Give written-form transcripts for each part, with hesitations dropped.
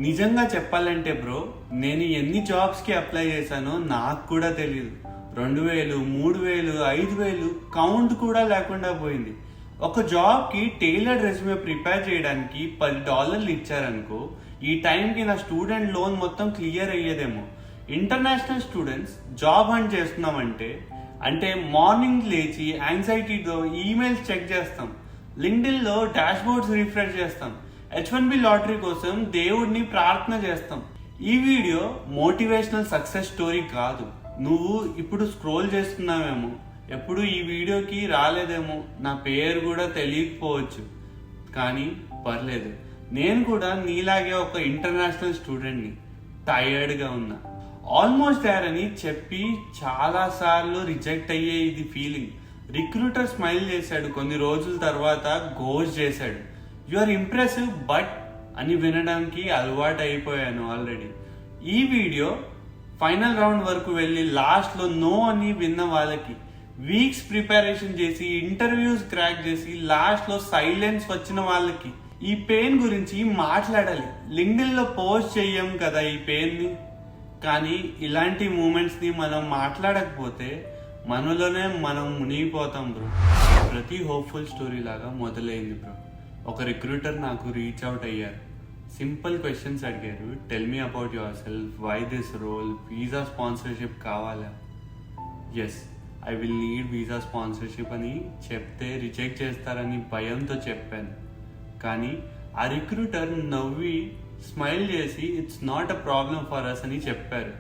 నిజంగా చెప్పాలంటే బ్రో, నేను ఎన్ని జాబ్స్కి అప్లై చేశానో నాకు కూడా తెలియదు. 2000, 3000, 5000 కౌంట్ కూడా లేకుండా పోయింది. ఒక జాబ్కి టైలర్డ్ రెజ్యూమే ప్రిపేర్ చేయడానికి $10 ఇచ్చారనుకో, ఈ టైంకి నా స్టూడెంట్ లోన్ మొత్తం క్లియర్ అయ్యేదేమో. ఇంటర్నేషనల్ స్టూడెంట్స్ జాబ్ హంట్ చేస్తున్నామంటే మార్నింగ్ లేచి యాంగ్జైటీతో ఈమెయిల్స్ చెక్ చేస్తాం, లింక్డ్ఇన్లో డాష్ బోర్డ్స్ రిఫ్రెష్ చేస్తాం, H1B లాటరీ కోసం దేవుడిని ప్రార్థన చేస్తాం. ఈ వీడియో మోటివేషనల్ సక్సెస్ స్టోరీ కాదు. నువ్వు ఇప్పుడు స్క్రోల్ చేస్తున్నావేమో, ఎప్పుడు ఈ వీడియోకి రాలేదేమో, నా పేరు కూడా తెలియకపోవచ్చు, కానీ పర్లేదు. నేను కూడా నీలాగే ఒక ఇంటర్నేషనల్ స్టూడెంట్ని. టైర్డ్గా ఉన్నా, ఆల్మోస్ట్ దేర్ అని చెప్పి చాలాసార్లు రిజెక్ట్ అయ్యే ఇది ఫీలింగ్. రిక్రూటర్ స్మైల్ చేశాడు, కొన్ని రోజుల తర్వాత గోస్ట్ చేశాడు. యు ఆర్ ఇంప్రెసివ్ బట్ అని వినడానికి అలవాటు అయిపోయాను ఆల్రెడీ. ఈ వీడియో ఫైనల్ రౌండ్ వరకు వెళ్ళి లాస్ట్లో నో అని విన్న వాళ్ళకి, వీక్స్ ప్రిపరేషన్ చేసి ఇంటర్వ్యూస్ క్రాక్ చేసి లాస్ట్లో సైలెన్స్ వచ్చిన వాళ్ళకి ఈ పెయిన్ గురించి మాట్లాడాలి. లింక్డ్ఇన్లో పోస్ట్ చెయ్యం కదా ఈ పెయిన్ని, కానీ ఇలాంటి మూమెంట్స్ని మనం మాట్లాడకపోతే మనలోనే మనం మునిగిపోతాం బ్రో. ప్రతి హోప్ఫుల్ స్టోరీ లాగా మొదలైంది బ్రో. ఒక రిక్రూటర్ నాకు రీచ్ అవుట్ అయ్యారు. సింపుల్ క్వశ్చన్స్ అడిగారు. Tell me about yourself, why this role, visa sponsorship కావాలా? Yes, I will need visa sponsorship అని చెప్తే రిజెక్ట్ చేస్తారని భయంతో చెప్పాను. కానీ ఆ రిక్రూటర్ నవ్వి స్మైల్ చేసి it's not a problem for us అని చెప్పారు.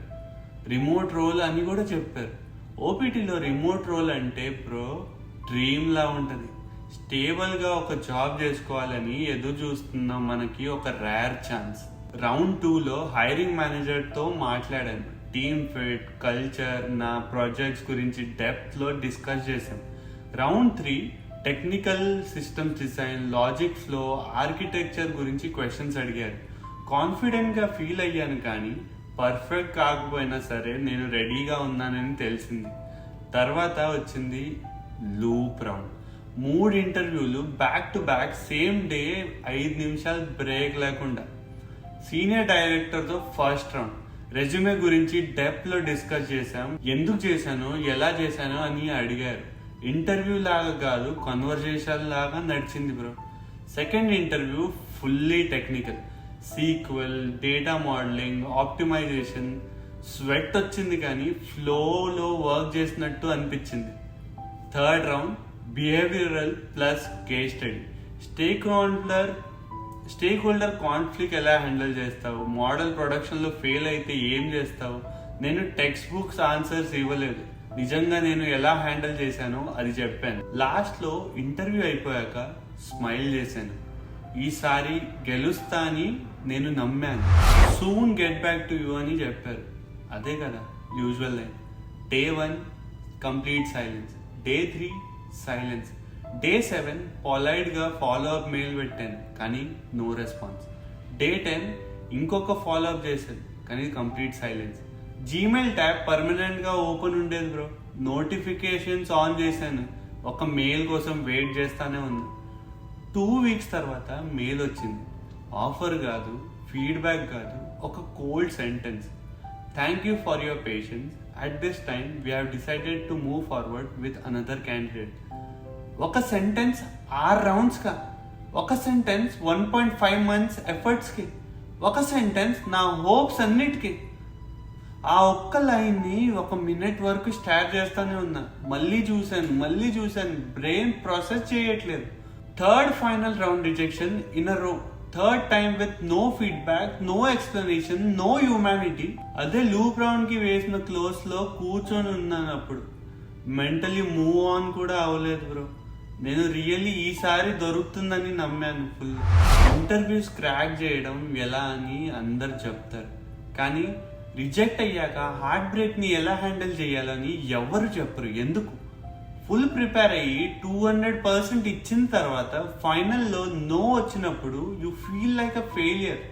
రిమోట్ రోల్ అని కూడా చెప్పారు. ఓపీటీలో రిమోట్ రోల్ అంటే బ్రో డ్రీమ్లా ఉంటుంది. స్టేబుల్గా ఒక జాబ్ చేసుకోవాలని ఎదురు చూస్తున్న మనకి ఒక రేర్ ఛాన్స్. రౌండ్ 2లో హైరింగ్ మేనేజర్తో మాట్లాడాను. టీమ్ ఫిట్, కల్చర్, నా ప్రాజెక్ట్స్ గురించి డెప్త్లో డిస్కస్ చేశాం. Round 3 technical systems design, logic flow, architecture గురించి క్వశ్చన్స్ అడిగారు. కాన్ఫిడెంట్గా ఫీల్ అయ్యాను, కానీ పర్ఫెక్ట్ కాకపోయినా సరే నేను రెడీగా ఉన్నానని తెలిసింది. తర్వాత వచ్చింది లూప్ రౌండ్. 3 ఇంటర్వ్యూలు back to back, same day, 5 నిమిషాలు బ్రేక్ లేకుండా. సీనియర్ డైరెక్టర్తో ఫస్ట్ రౌండ్. రెజ్యూమే గురించి డెప్త్లో డిస్కస్ చేశాం. ఎందుకు చేశాను, ఎలా చేశాను అని అడిగారు. ఇంటర్వ్యూ లాగా కాదు, కన్వర్జేషన్ లాగా నడిచింది bro. Second interview fully technical. SQL, data modelling, optimisation. Sweat వచ్చింది కానీ ఫ్లోలో వర్క్ చేసినట్టు అనిపించింది. Third round behavioural plus case study. Stakeholder conflict ఎలా హ్యాండిల్ చేస్తావు, మోడల్ ప్రొడక్షన్లో ఫెయిల్ అయితే ఏం చేస్తావు. నేను టెక్స్ట్ బుక్స్ ఆన్సర్స్ ఇవ్వలేదు, నిజంగా నేను ఎలా హ్యాండిల్ చేశానో అది చెప్పాను. లాస్ట్లో ఇంటర్వ్యూ అయిపోయాక స్మైల్ చేశాను. ఈసారి గెలుస్తా అని నేను నమ్మాను. Soon get back to you అని చెప్పారు. అదే కదా usual line. Day 1 complete silence, day 3 silence, day 7 పొలైట్గా ఫాలో అప్ మెయిల్ పెట్టాను, కానీ నో రెస్పాన్స్. డే 10 ఇంకొక ఫాలో అప్ చేశాను, కానీ కంప్లీట్ సైలెన్స్. జీమెయిల్ ట్యాబ్ పర్మనెంట్గా ఓపెన్ ఉండేది బ్రో. నోటిఫికేషన్స్ ఆన్ చేశాను, ఒక మెయిల్ కోసం వెయిట్ చేస్తానే ఉంది. 2 వీక్స్ తర్వాత మెయిల్ వచ్చింది. ఆఫర్ కాదు, ఫీడ్బ్యాక్ కాదు, ఒక cold sentence. Thank you for your patience. At this time we have decided to move forward with another candidate. ఒక సెంటెన్స్ 6 రౌండ్స్గా, ఒక సెంటెన్స్ 1.5 months ఎఫర్ట్స్కి, ఒక సెంటెన్స్ నా హోప్స్ అన్నిటికీ. ఆ ఒక్క లైన్ని 1 minute వరకు స్టార్ట్ చేస్తూనే ఉన్నా. మళ్ళీ చూశాను, బ్రెయిన్ ప్రాసెస్ చేయట్లేదు. Third final round rejection in a row. Third time with no feedback, no explanation, no humanity. అదే లూప్ రౌండ్ కి వేసిన క్లోజ్ లో కూర్చొని ఉన్నాను. అప్పుడు మెంటలీ మూవ్ ఆన్ కూడా అవ్వలేదు బ్రో. నేను రియల్లీ ఈసారి దొరుకుతుందని నమ్మాను ఫుల్. ఇంటర్వ్యూస్ క్రాక్ చేయడం ఎలా అని అందరు చెప్తారు, కానీ రిజెక్ట్ అయ్యాక హార్ట్ బ్రేక్ ని ఎలా హ్యాండిల్ చేయాలని ఎవరు చెప్పరు. ఎందుకు? ఫుల్ ప్రిపేర్ అయ్యి 200% ఇచ్చిన తర్వాత ఫైనల్లో నో వచ్చినప్పుడు you feel like a failure.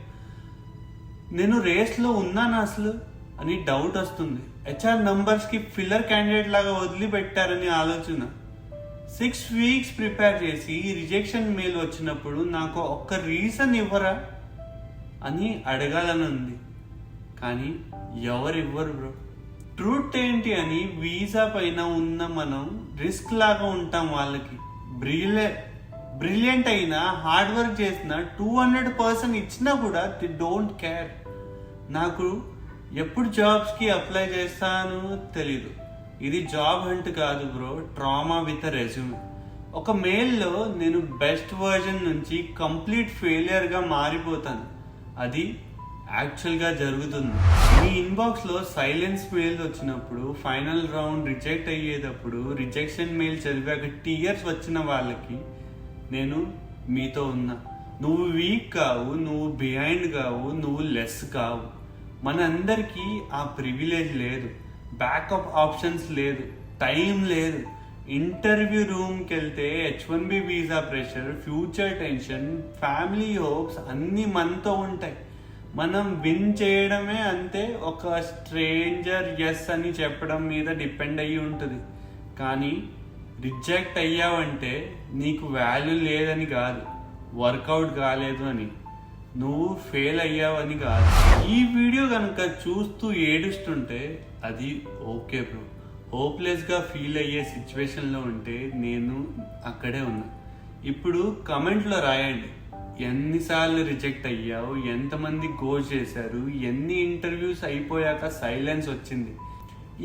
నేను రేస్లో ఉన్నాను అసలు అని డౌట్ వస్తుంది. హెచ్ఆర్ నంబర్స్కి ఫిల్లర్ క్యాండిడేట్ లాగా వదిలిపెట్టారని ఆలోచన. 6 వీక్స్ ప్రిపేర్ చేసి రిజెక్షన్ మెయిల్ వచ్చినప్పుడు నాకు ఒక్క రీజన్ ఇవ్వరా? అని అడగాలని ఉంది, కానీ ఎవరివ్వరు బ్రో. ట్రూత్ ఏంటి అని వీసా పైన ఉన్న మనం రిస్క్ లాగా ఉంటాం వాళ్ళకి. బ్రిలియంట్ అయినా హార్డ్ వర్క్ చేసిన 200% ఇచ్చినా కూడా ది డోంట్ కేర్. నాకు ఎప్పుడు జాబ్స్కి అప్లై చేస్తాను తెలీదు. ఇది జాబ్ హంట్ కాదు బ్రో, ట్రామా విత్ రెజ్యూమ్. ఒక మెయిల్లో నేను బెస్ట్ వర్జన్ నుంచి కంప్లీట్ ఫెయిలియర్గా మారిపోతాను. అది యాక్చువల్గా జరుగుతుంది. మీ ఇన్బాక్స్లో సైలెన్స్ మెయిల్ వచ్చినప్పుడు, ఫైనల్ రౌండ్ రిజెక్ట్ అయ్యేటప్పుడు, రిజెక్షన్ మెయిల్ చదివాక టీయర్స్ వచ్చిన వాళ్ళకి నేను మీతో ఉన్నా. నువ్వు వీక్ కావు, నువ్వు బిహైండ్ కావు, నువ్వు లెస్ కావు. మనందరికీ ఆ ప్రివిలేజ్ లేదు, బ్యాకప్ ఆప్షన్స్ లేదు, టైం లేదు. ఇంటర్వ్యూ రూమ్కి వెళ్తే H1B visa pressure, future tension, family hopes అన్నీ మనతో ఉంటాయి. మనం విన్ చేయడమే అంతే ఒక స్ట్రేంజర్ ఎస్ అని చెప్పడం మీద డిపెండ్ అయ్యి ఉంటుంది. కానీ రిజెక్ట్ అయ్యావంటే నీకు వాల్యూ లేదని కాదు, వర్కౌట్ కాలేదు అని, నువ్వు ఫెయిల్ అయ్యావని కాదు. ఈ వీడియో కనుక చూస్తూ ఏడుస్తుంటే అది ఓకే బ్రో. హోప్లెస్గా ఫీల్ అయ్యే సిచ్యువేషన్లో ఉంటే నేను అక్కడే ఉన్నా. ఇప్పుడు కమెంట్లో రాయండి, ఎన్నిసార్లు రిజెక్ట్ అయ్యావు, ఎంతమంది గో చేశారు, ఎన్ని ఇంటర్వ్యూస్ అయిపోయాక సైలెన్స్ వచ్చింది.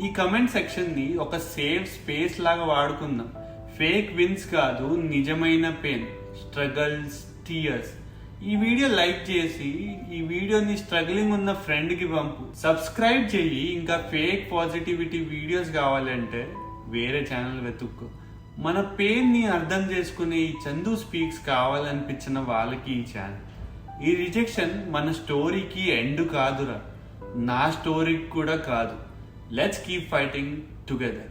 ఈ కమెంట్ సెక్షన్ని ఒక సేఫ్ స్పేస్ లాగా వాడుకుందాం. ఫేక్ విన్స్ కాదు, నిజమైన పెయిన్, స్ట్రగల్స్, టీయర్స్. ఈ వీడియో లైక్ చేసి ఈ వీడియోని స్ట్రగ్లింగ్ ఉన్న ఫ్రెండ్కి పంపు. సబ్స్క్రైబ్ చెయ్యి. ఇంకా ఫేక్ పాజిటివిటీ వీడియోస్ కావాలంటే వేరే ఛానల్ వెతుక్కో. మన పెయిన్ని అర్థం చేసుకునే ఈ చందు స్పీక్స్ కావాలనిపించిన వాళ్ళకి ఈ ఛానల్. ఈ రిజెక్షన్ మన స్టోరీకి ఎండ్ కాదురా, నా స్టోరీకి కూడా కాదు. Let's keep fighting together.